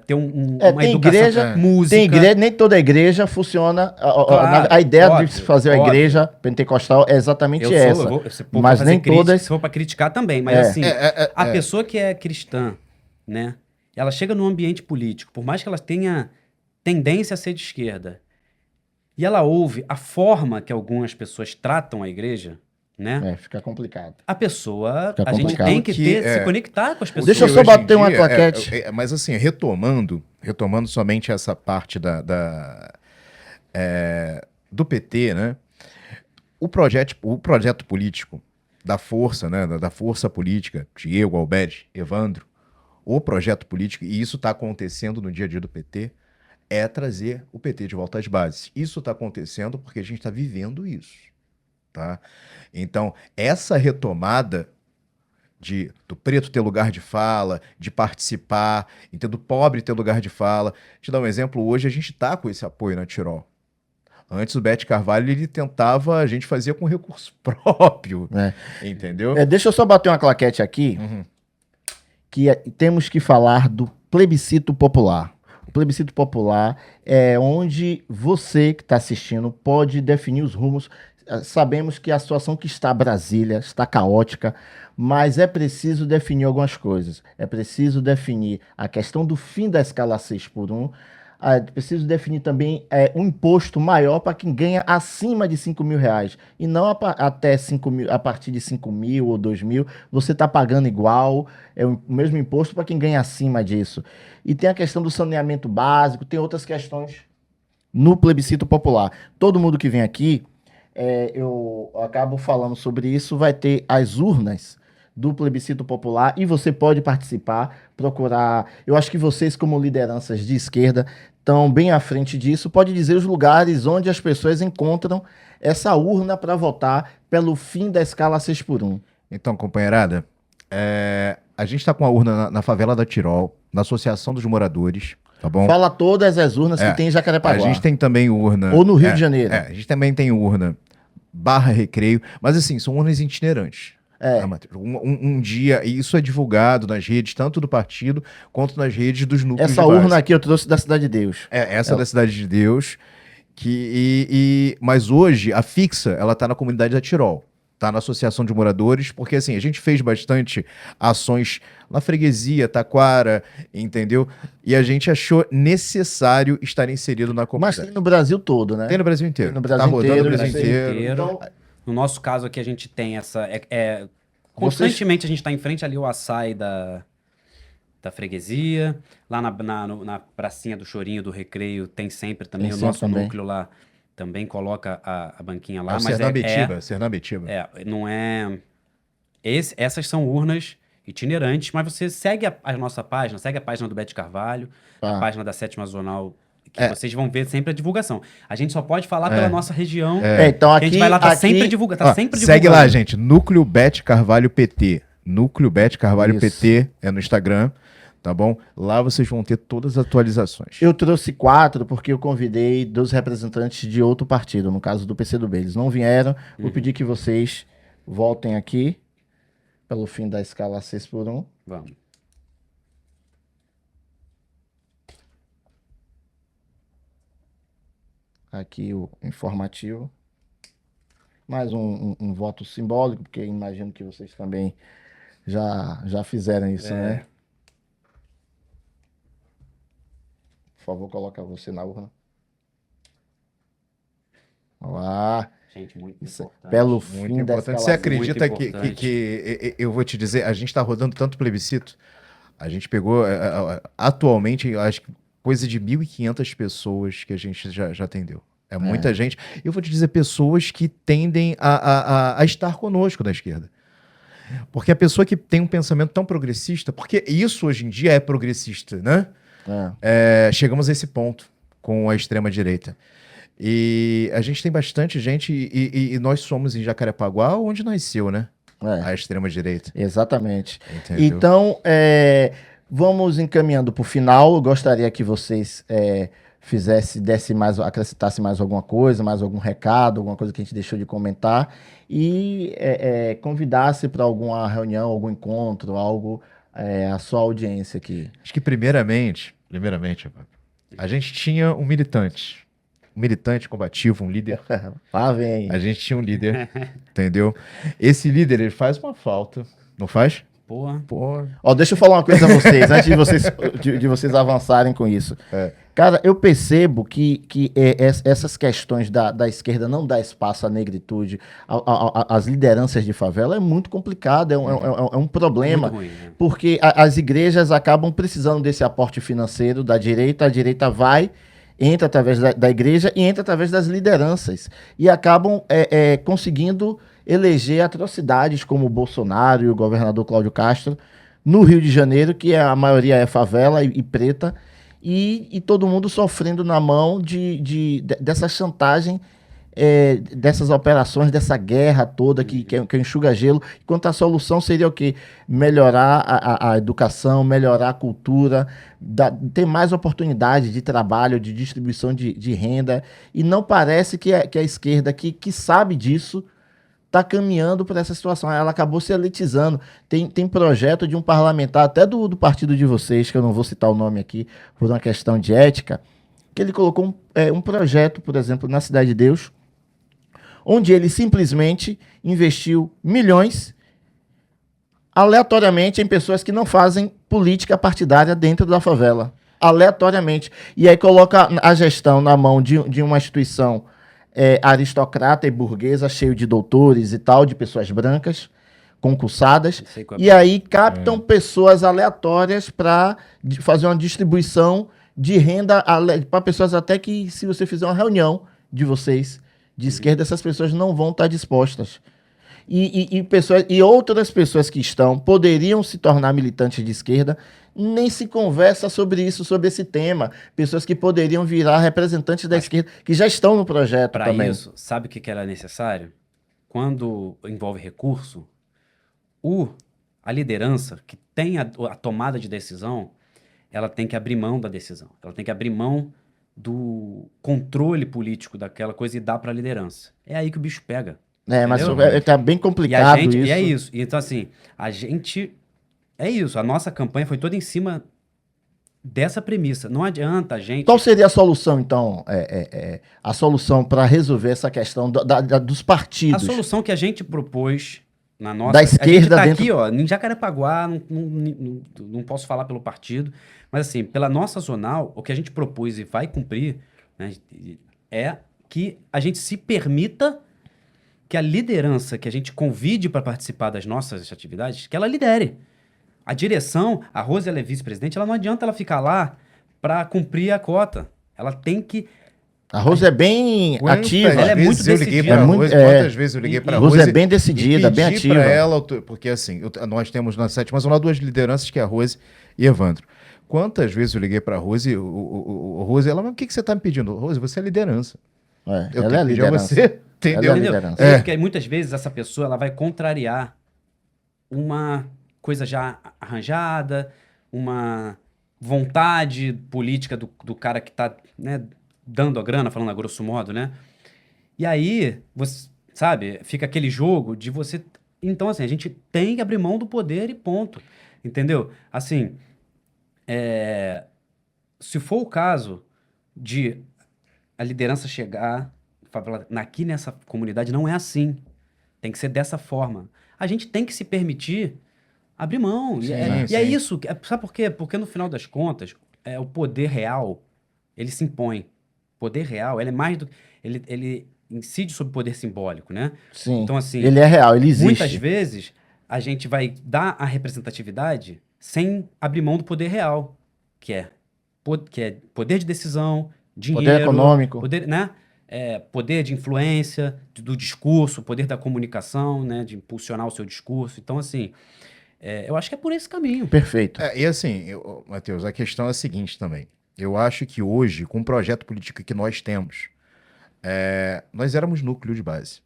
ter uma tem educação, igreja, música. Tem igreja, nem toda igreja funciona. Claro, A ideia óbvio, de fazer a óbvio. igreja pentecostal é exatamente essa. Mas nem todas. Se for para criticar também, mas assim, a pessoa que é cristã, né, ela chega num ambiente político, por mais que ela tenha tendência a ser de esquerda, e ela ouve a forma que algumas pessoas tratam a igreja, né? Fica complicado. A pessoa, Fica a gente complicado. tem que se conectar com as pessoas. Deixa eu só Hoje em bater uma dia, claquete. mas assim, retomando somente essa parte do PT, né? O projeto político da força, né? Da força política, Diego, Albert, Evandro, o projeto político, e isso está acontecendo no dia a dia do PT, é trazer o PT de volta às bases. Isso está acontecendo porque a gente está vivendo isso. Tá? Então, essa retomada do preto ter lugar de fala, de participar, do pobre ter lugar de fala. Te dar um exemplo, hoje a gente está com esse apoio na Tirol. Antes o Bete Carvalho, ele tentava, a gente fazia com recurso próprio, entendeu? Deixa eu só bater uma claquete aqui, que temos que falar do plebiscito popular. O plebiscito popular é onde você que está assistindo pode definir os rumos. Sabemos que a situação que está Brasília está caótica, mas é preciso definir algumas coisas. É preciso definir a questão do fim da escala 6x1. É preciso definir também um imposto maior para quem ganha acima de R$5.000. E não até 5 mil, a partir de 5 mil ou 2 mil, você está pagando igual, é o mesmo imposto para quem ganha acima disso. E tem a questão do saneamento básico, tem outras questões no plebiscito popular. Todo mundo que vem aqui, eu acabo falando sobre isso, vai ter as urnas do plebiscito popular e você pode participar, procurar. Eu acho que vocês, como lideranças de esquerda, estão bem à frente disso. Pode dizer os lugares onde as pessoas encontram essa urna para votar pelo fim da escala 6x1. Então, companheirada, a gente está com a urna na favela da Tirol, na Associação dos Moradores. Tá bom? Fala todas as urnas que tem em Jacarepaguá. A gente tem também urna... Ou no Rio de Janeiro. A gente também tem urna Barra Recreio, mas assim, são urnas itinerantes. Um dia, e isso é divulgado nas redes, tanto do partido quanto nas redes dos núcleos Essa de base. urna aqui eu trouxe da Cidade de Deus. Essa da Cidade de Deus, mas hoje a fixa, ela tá na comunidade da Tirol, tá na Associação de Moradores, porque assim, a gente fez bastante ações na freguesia, Taquara, entendeu? E a gente achou necessário estar inserido na Mas comunidade. tem no Brasil todo, né? Tem no Brasil inteiro. Tem no Brasil Tá rodando inteiro, no Brasil né? inteiro. Então, No nosso caso aqui, a gente tem essa... constantemente a gente está em frente ali ao açaí da freguesia. Lá na pracinha do Chorinho, do Recreio, tem sempre também. Tem O sempre nosso também. núcleo lá também coloca a banquinha lá. É o Mas Sernambetiba. não é... essas são urnas itinerantes, mas você segue a nossa página, segue a página do Bete Carvalho, a página da 7ª Zonal, que vocês vão ver sempre a divulgação. A gente só pode falar pela nossa região. então que a gente vai lá, tá sempre divulgando. Tá sempre divulgando. Segue lá, gente. Núcleo Bete Carvalho PT. Núcleo Bete Carvalho Isso. PT é no Instagram, tá bom? Lá vocês vão ter todas as atualizações. eu trouxe 4 porque eu convidei 2 representantes de outro partido, no caso do PCdoB. Eles não vieram. Vou pedir que vocês voltem aqui pelo fim da escala 6x1. Vamos. Aqui o informativo. Mais um voto simbólico, porque imagino que vocês também já fizeram isso, né? Por favor, coloca você na urna. Olá. Gente, muito Isso é importante. pelo Muito fim da importante. escala. Você acredita Muito que importante. eu vou te dizer, a gente está rodando tanto plebiscito, a gente pegou, atualmente, eu acho que coisa de 1.500 pessoas que a gente já atendeu. É muita gente. Eu vou te dizer, pessoas que tendem a estar conosco da esquerda. Porque a pessoa que tem um pensamento tão progressista, porque isso hoje em dia é progressista, né? Chegamos a esse ponto com a extrema-direita. E a gente tem bastante gente, e nós somos em Jacarepaguá, onde nasceu, né? A extrema-direita. Exatamente. Entendeu? Então, vamos encaminhando para o final. Eu gostaria que vocês acrescentasse mais alguma coisa, mais algum recado, alguma coisa que a gente deixou de comentar, e convidasse para alguma reunião, algum encontro, algo, a sua audiência aqui. Acho que primeiramente, a gente tinha um militante combativo, um líder. Lá vem. A gente tinha um líder, entendeu? Esse líder, ele faz uma falta, não faz? Porra. Pô. Ó, deixa eu falar uma coisa a vocês, antes de vocês avançarem com isso. Cara, eu percebo que essas questões da esquerda não dá espaço à negritude, às lideranças de favela, é muito complicado, é um problema. Muito ruim, né? Porque as igrejas acabam precisando desse aporte financeiro da direita, a direita entra através da igreja e entra através das lideranças. E acabam conseguindo eleger atrocidades como o Bolsonaro e o governador Cláudio Castro no Rio de Janeiro, que a maioria é favela e preta, e todo mundo sofrendo na mão dessa chantagem, dessas operações, dessa guerra toda que enxuga gelo, enquanto a solução seria o quê? Melhorar a educação, melhorar a cultura, ter mais oportunidade de trabalho, de distribuição de renda, e não parece que a esquerda que sabe disso está caminhando por essa situação. Ela acabou se elitizando. Tem projeto de um parlamentar, até do partido de vocês, que eu não vou citar o nome aqui, por uma questão de ética, que ele colocou um projeto, por exemplo, na Cidade de Deus, onde ele simplesmente investiu milhões aleatoriamente em pessoas que não fazem política partidária dentro da favela. Aleatoriamente. E aí coloca a gestão na mão de uma instituição aristocrata e burguesa, cheio de doutores e tal, de pessoas brancas, concursadas, e aí captam pessoas aleatórias para fazer uma distribuição de renda para pessoas até que, se você fizer uma reunião de vocês de esquerda, essas pessoas não vão estar dispostas. E outras pessoas que poderiam se tornar militantes de esquerda, nem se conversa sobre isso, sobre esse tema. Pessoas que poderiam virar representantes da esquerda, que já estão no projeto também. Para isso, sabe o que era necessário? Quando envolve recurso, a liderança que tem a tomada de decisão, ela tem que abrir mão da decisão. Ela tem que abrir mão do controle político daquela coisa e dar para a liderança. É aí que o bicho pega. Mas entendeu? tá bem E complicado isso. E é isso. E então, assim, a gente. É isso. A nossa campanha foi toda em cima dessa premissa. Não adianta a gente. Qual seria a solução, então? A solução para resolver essa questão dos A partidos? solução que a gente propôs na nossa. Da A gente esquerda tá dentro. aqui, ó, em Jacarepaguá, não posso falar pelo partido, mas assim, pela nossa zonal, o que a gente propôs e vai cumprir, né, é que a gente se permita que a liderança que a gente convide para participar das nossas atividades, que ela lidere. A direção, a Rose, ela é vice-presidente, ela não adianta ela ficar lá para cumprir a cota. Ela tem que. A Rose é bem ativa. Ela é muito eu liguei decidida. pra É muito- Rose, é. quantas vezes eu liguei pra Rose Rose é bem decidida, e bem pedi ativa. pra ela, porque assim, nós temos na sétima zona duas lideranças, que é a Rose e Evandro. Quantas vezes eu liguei pra Rose, Rose, ela, mas o que você tá me pedindo? Rose, você é liderança. Eu Ela tenho é a que pedir a liderança. você, entendeu? Ela é a Entendeu? liderança. É. Porque muitas vezes essa pessoa ela vai contrariar uma coisa já arranjada, uma vontade política do cara que está, né, dando a grana, falando a grosso modo, né? E aí, você, sabe, fica aquele jogo de você... Então, assim, a gente tem que abrir mão do poder e ponto. Entendeu? Assim, se for o caso de a liderança chegar e falar, aqui nessa comunidade não é assim. Tem que ser dessa forma. A gente tem que se permitir abrir mão. Sim, E é sim. isso. Sabe por quê? Porque no final das contas, o poder real, ele se impõe. O poder real, ele é mais do... Ele incide sobre o poder simbólico, né? Sim. Então, assim, Ele é real, ele existe. muitas vezes a gente vai dar a representatividade sem abrir mão do poder real, que é poder de decisão, dinheiro, Poder econômico. poder, né? Poder de influência, do discurso, poder da comunicação, né? De impulsionar o seu discurso. Então, assim, eu acho que é por esse caminho. Perfeito. E assim, Matheus, a questão é a seguinte também. Eu acho que hoje, com o projeto político que nós temos, nós éramos núcleo de base.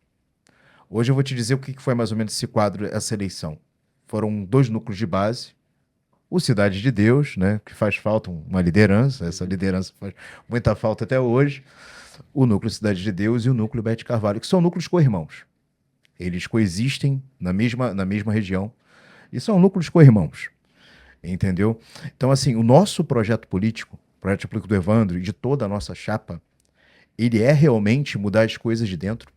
Hoje eu vou te dizer o que foi mais ou menos esse quadro, essa eleição. Foram 2 núcleos de base. O Cidade de Deus, né, que faz falta uma liderança, essa liderança faz muita falta até hoje. O núcleo Cidade de Deus e o núcleo Bete Carvalho, que são núcleos co-irmãos. Eles coexistem na mesma região e são núcleos co-irmãos. Entendeu? Então, assim, o nosso projeto político do Evandro e de toda a nossa chapa, ele é realmente mudar as coisas de dentro.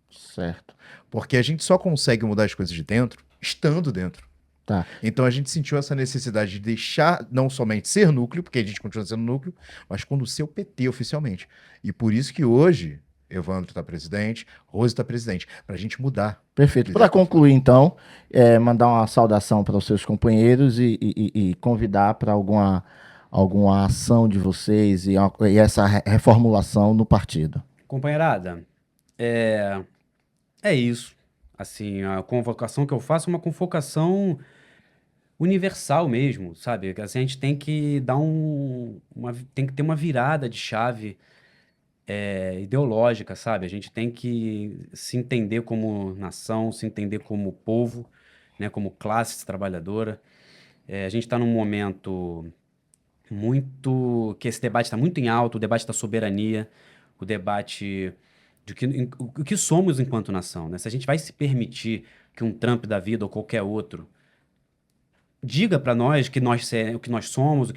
Certo. Porque a gente só consegue mudar as coisas de dentro estando dentro. Tá. Então a gente sentiu essa necessidade de deixar não somente ser núcleo, porque a gente continua sendo núcleo, mas quando ser o PT oficialmente. E por isso que hoje Evandro está presidente, Rose está presidente, para a gente mudar. Perfeito. Para concluir, então, mandar uma saudação para os seus companheiros e convidar para alguma ação de vocês e essa reformulação no partido. Companheirada, é isso. Assim, a convocação que eu faço é uma convocação universal mesmo, sabe? Assim, a gente tem que dar tem que ter uma virada de chave ideológica, sabe? A gente tem que se entender como nação, se entender como povo, né? Como classe trabalhadora. A gente está num momento que esse debate está muito em alto, o debate da soberania, o debate o que somos enquanto nação, né? Se a gente vai se permitir que um Trump da vida ou qualquer outro diga para nós o que nós somos,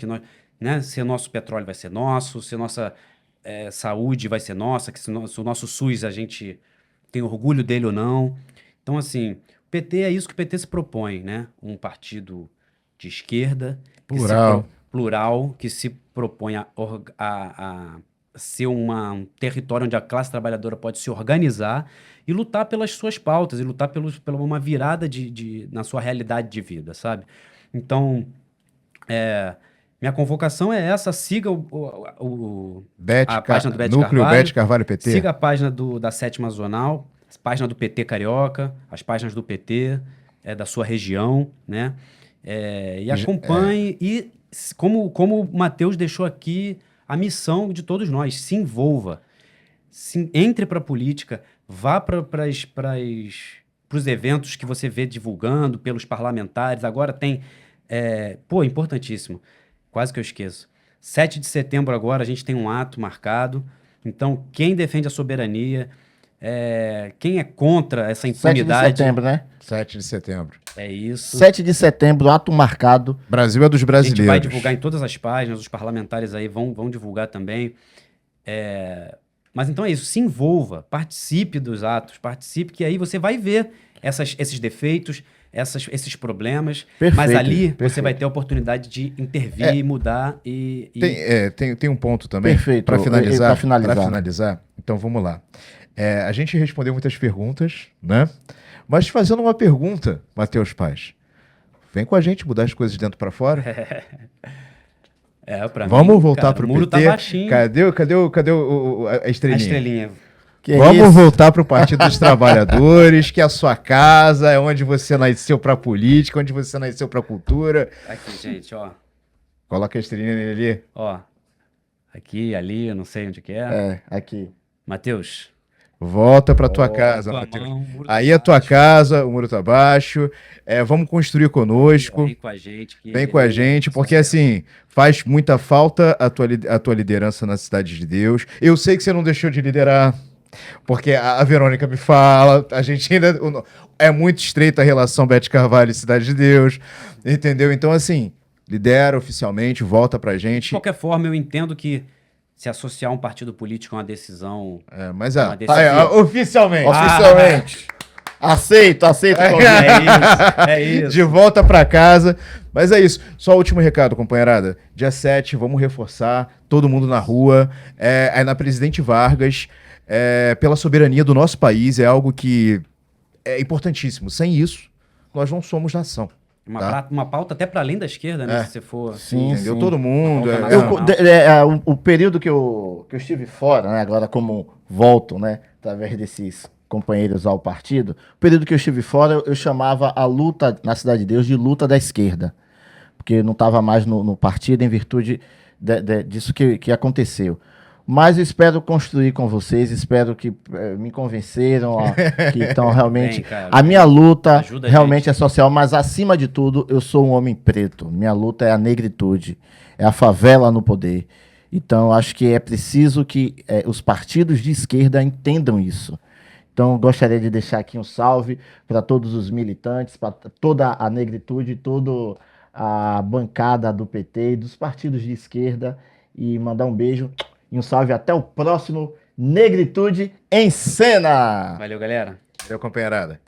né? Se o nosso petróleo vai ser nosso, se a nossa saúde vai ser nossa, se o nosso SUS a gente tem orgulho dele ou não. Então, assim, o PT é isso que o PT se propõe, né? Um partido de esquerda, plural, que se propõe a ser um território onde a classe trabalhadora pode se organizar e lutar pelas suas pautas, e lutar pela uma virada na sua realidade de vida, sabe? Então, minha convocação é essa, siga a página do Bete Núcleo Carvalho, Bete Carvalho PT. siga a página da Sétima Zonal, a página do PT Carioca, as páginas do PT da sua região, né? E acompanhe, e como o Matheus deixou aqui, a missão de todos nós, se envolva, entre para a política, vá para os eventos que você vê divulgando, pelos parlamentares. Agora tem, importantíssimo, quase que eu esqueço, 7 de setembro agora a gente tem um ato marcado. Então, quem defende a soberania, Quem é contra essa 7 de impunidade... setembro, né? 7 de setembro. É isso. 7 de setembro, ato marcado. Brasil é dos A gente brasileiros. vai divulgar em todas as páginas, os parlamentares aí vão divulgar também. Mas então é isso, se envolva, participe dos atos, participe, que aí você vai ver esses defeitos, esses problemas, mas Perfeito, ali você perfeito. vai ter a oportunidade de intervir, mudar Tem um ponto também Perfeito, para finalizar. pra finalizar. Pra finalizar. Então vamos lá. A gente respondeu muitas perguntas, né? Mas fazendo uma pergunta, Matheus Paz, vem com a gente mudar as coisas de dentro para fora. Pra Vamos mim, voltar cara, pro o muro PT. tá baixinho. Cadê a A estrelinha? estrelinha. Que Vamos isso? voltar pro Partido dos Trabalhadores, que é a sua casa, é onde você nasceu pra política, onde você nasceu pra cultura. Aqui, gente, ó. Coloca a estrelinha nele ali. Ó. Aqui, ali, eu não sei onde que é. É, aqui. Matheus. Volta pra tua Ó, casa, tua Matheus. mão, o muro tá Aí é tua baixo. casa, o muro tá baixo. Vamos construir conosco. Vem com a gente. Vem com a gente, porque assim, faz muita falta a tua liderança na Cidade de Deus. Eu sei que você não deixou de liderar, porque a Verônica me fala, a gente ainda... É muito estreita a relação Beth Carvalho e Cidade de Deus, entendeu? Então assim, lidera oficialmente, volta pra De gente. qualquer forma, eu entendo que se associar um partido político é uma decisão... Mas uma decisão. oficialmente. Oficialmente. Aceito o convite. É isso. De volta pra casa. Mas é isso. Só o último recado, companheirada. Dia 7, vamos reforçar. Todo mundo na rua. Aí na Presidente Vargas. Pela soberania do nosso país. É algo que é importantíssimo. Sem isso, nós não somos nação. Uma pauta até para além da esquerda, né? Se você for... Sim, Entendeu? sim. Todo mundo. Uma pauta nacional. O período que eu estive fora, né, agora como volto, né, através desses companheiros ao partido, o período que eu estive fora, eu chamava a luta na Cidade de Deus de luta da esquerda, porque eu não estava mais no partido em virtude disso que aconteceu. Mas eu espero construir com vocês, espero que me convenceram, ó, que estão realmente... Bem, cara, a minha luta ajuda a realmente gente. é social, mas acima de tudo, eu sou um homem preto. Minha luta é a negritude, é a favela no poder. Então, eu acho que é preciso que os partidos de esquerda entendam isso. Então, gostaria de deixar aqui um salve para todos os militantes, para toda a negritude, toda a bancada do PT e dos partidos de esquerda, e mandar um beijo e um salve. Até o próximo Negritude em Cena! Valeu, galera. Valeu, companheirada.